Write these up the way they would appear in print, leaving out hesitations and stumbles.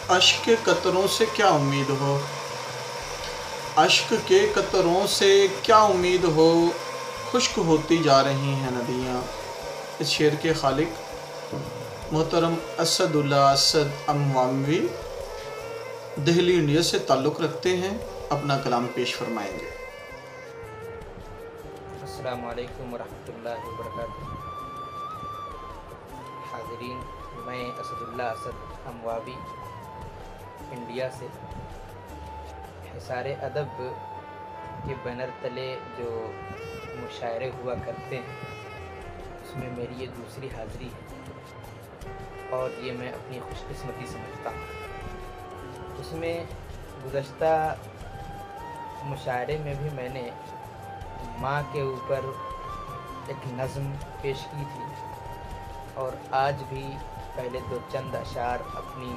اشک کے قطروں سے کیا امید ہو، اشک کے قطروں سے کیا امید ہو، خشک ہوتی جا رہی ہیں ندیاں۔ اس شعر کے خالق محترم اسد اللہ اسد امواموی دہلی انڈیا سے تعلق رکھتے ہیں، اپنا کلام پیش فرمائیں گے۔ السلام علیکم ورحمۃ اللہ وبرکاتہ۔ حاضرین، میں اسد اللہ اسد امواوی انڈیا سے حصار ادب کے بینر تلے جو مشاعرے ہوا کرتے ہیں اس میں میری یہ دوسری حاضری ہے اور یہ میں اپنی خوش قسمتی سمجھتا ہوں۔ اس میں گزشتہ مشاعرے میں بھی میں نے ماں کے اوپر ایک نظم پیش کی تھی اور آج بھی پہلے دو چند اشعار اپنی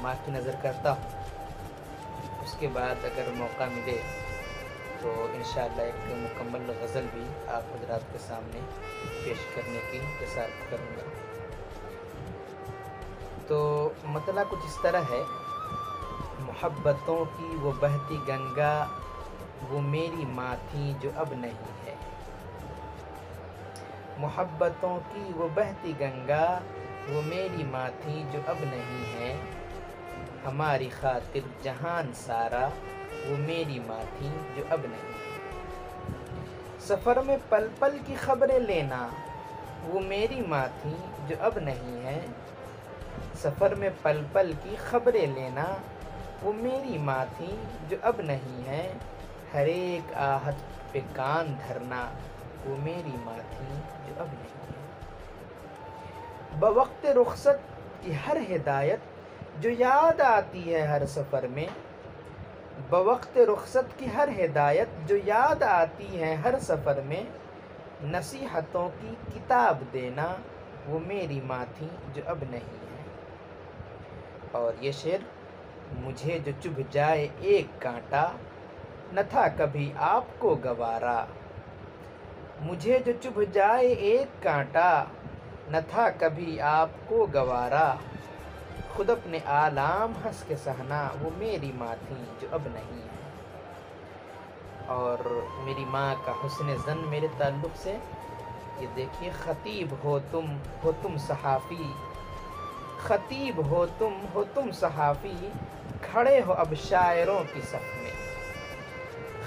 ماں کی نظر کرتا ہوں۔ اس کے بعد اگر موقع ملے تو انشاءاللہ ایک مکمل غزل بھی آپ حضرات کے سامنے پیش کرنے کی جسارت کروں گا۔ تو مطلع کچھ اس طرح ہے: محبتوں کی وہ بہتی گنگا وہ میری ماں تھی جو اب نہیں ہے، محبتوں کی وہ بہتی گنگا وہ میری ماں تھی جو اب نہیں ہے، ہماری خاطر جہان سارا وہ میری ماں تھی جو اب نہیں ہے، سفر میں پل پل کی خبریں لینا وہ میری ماں تھی جو اب نہیں ہے، سفر میں پل پل کی خبریں لینا وہ میری ماں تھی جو اب نہیں ہے، ہر ایک آہت پہ کان دھرنا وہ میری ماں تھی جو اب نہیں ہے، بوقت رخصت کی ہر ہدایت جو یاد آتی ہے ہر سفر میں، بوقت رخصت کی ہر ہدایت جو یاد آتی ہے ہر سفر میں، نصیحتوں کی کتاب دینا وہ میری ماں تھی جو اب نہیں ہے۔ اور یہ شعر: مجھے جو چبھ جائے ایک کانٹا نہ تھا کبھی آپ کو گوارا، مجھے جو چبھ جائے ایک کانٹا نہ تھا کبھی آپ کو گوارا، خود اپنے آلام ہنس کے سہنا وہ میری ماں تھی جو اب نہیں ہے۔ اور میری ماں کا حسن زن میرے تعلق سے یہ دیکھیے: خطیب ہو تم صحافی، خطیب ہو تم صحافی، کھڑے ہو اب شاعروں کی صف میں،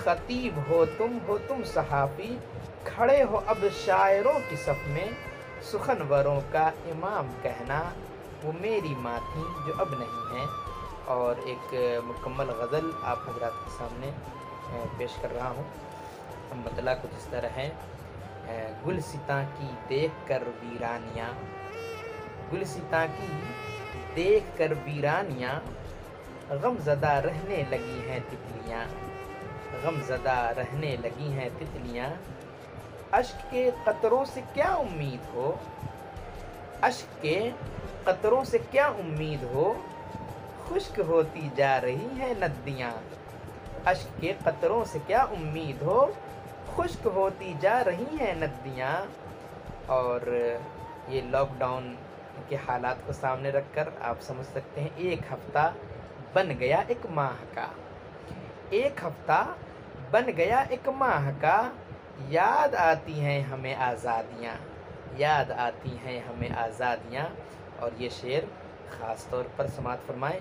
خطیب ہو تم صحافی، کھڑے ہو اب شاعروں کی صف میں، سخنوروں کا امام کہنا وہ میری ماں تھی جو اب نہیں ہے۔ اور ایک مکمل غزل آپ حضرات کے سامنے پیش کر رہا ہوں۔ مطلع کچھ اس طرح ہے: گلستاں کی دیکھ کر ویرانیاں، گلستاں کی دیکھ کر ویرانیاں، غم زدہ رہنے لگی ہیں تتلیاں، غم زدہ رہنے لگی ہیں تتلیاں، اشک کے قطروں سے کیا امید ہو، اشک کے قطروں سے کیا امید ہو، خشک ہوتی جا رہی ہیں ندیاں، اشک کے قطروں سے کیا امید ہو، خشک ہوتی جا رہی ہیں ندیاں۔ اور یہ لاک ڈاؤن کے حالات کو سامنے رکھ کر آپ سمجھ سکتے ہیں ایک ہفتہ بن گیا ایک ماہ کا، ایک ہفتہ بن گیا ایک ماہ کا، یاد آتی ہیں ہمیں آزادیاں، یاد آتی ہیں ہمیں آزادیاں۔ اور یہ شعر خاص طور پر سماعت فرمائیں: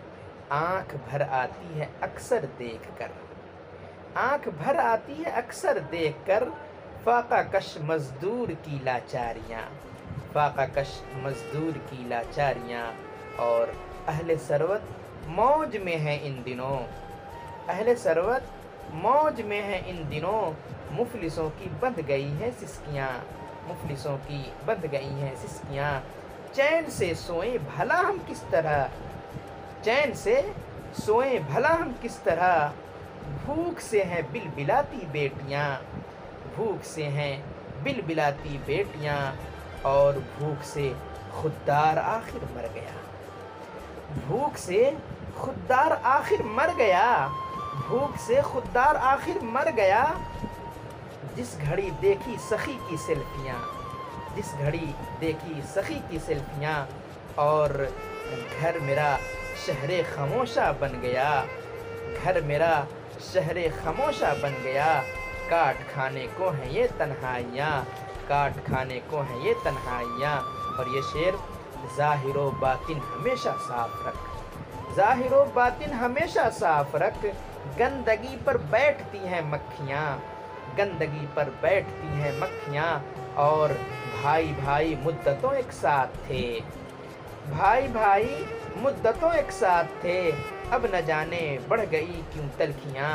آنکھ بھر آتی ہے اکثر دیکھ کر، آنکھ بھر آتی ہے اکثر دیکھ کر، فاقہ کش مزدور کی لاچاریاں، فاقہ کش مزدور کی لاچاریاں۔ اور اہل ثروت موج میں ہے ان دنوں، اہل ثروت موج میں ہے ان دنوں، مفلسوں کی بندھ گئی ہیں سسکیاں، مفلسوں کی بندھ گئی ہیں سسکیاں، چین سے سوئیں بھلا ہم کس طرح، چین سے سوئیں بھلا ہم کس طرح، بھوک سے ہیں بلبلاتی بیٹیاں، بھوک سے ہیں بلبلاتی بیٹیاں، اور بھوک سے خوددار آخر مر گیا، بھوک سے خوددار آخر مر گیا، بھوک سے خوددار آخر مر گیا، جس گھڑی دیکھی سخی کی سیلفیاں، جس گھڑی دیکھی سخی کی سیلفیاں، اور گھر میرا شہر خاموشہ بن گیا، گھر میرا شہر خاموشہ بن گیا، کاٹ کھانے کو ہیں یہ تنہائیاں، کاٹ کھانے کو ہیں یہ تنہائیاں۔ اور یہ شعر ظاہر و باطن ہمیشہ صاف رکھ، ظاہر و باطن ہمیشہ صاف رکھ، گندگی پر بیٹھتی ہیں مکھیاں، گندگی پر بیٹھتی ہیں مکھیاں، اور بھائی بھائی مدتوں ایک ساتھ تھے، بھائی بھائی مدتوں ایک ساتھ تھے، اب نہ جانے بڑھ گئی کیوں تلخیاں،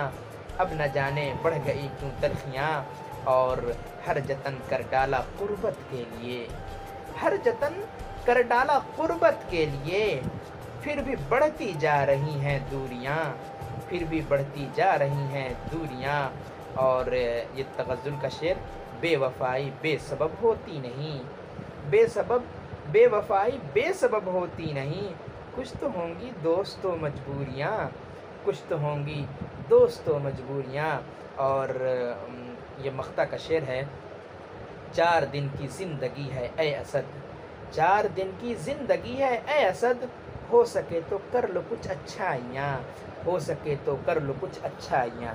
اب نہ جانے بڑھ گئی کیوں تلخیاں، اور ہر جتن کر ڈالا قربت کے لیے، ہر جتن کر ڈالا قربت کے لیے، پھر بھی بڑھتی جا رہی ہیں دوریاں، پھر بھی بڑھتی جا رہی ہیں دوریاں۔ اور یہ تغزل کا شعر، بے وفائی بے سبب ہوتی نہیں، بے سبب بے وفائی بے سبب ہوتی نہیں، کچھ تو ہوں گی دوست و مجبوریاں، کچھ تو ہوں گی دوست و مجبوریاں۔ اور یہ مقطع کا شعر ہے، 4 دن کی زندگی ہے اے اسد، 4 دن کی زندگی ہے اے اسد، ہو سکے تو کر لو کچھ اچھائیاں، ہو سکے تو کر لو کچھ اچھائیاں۔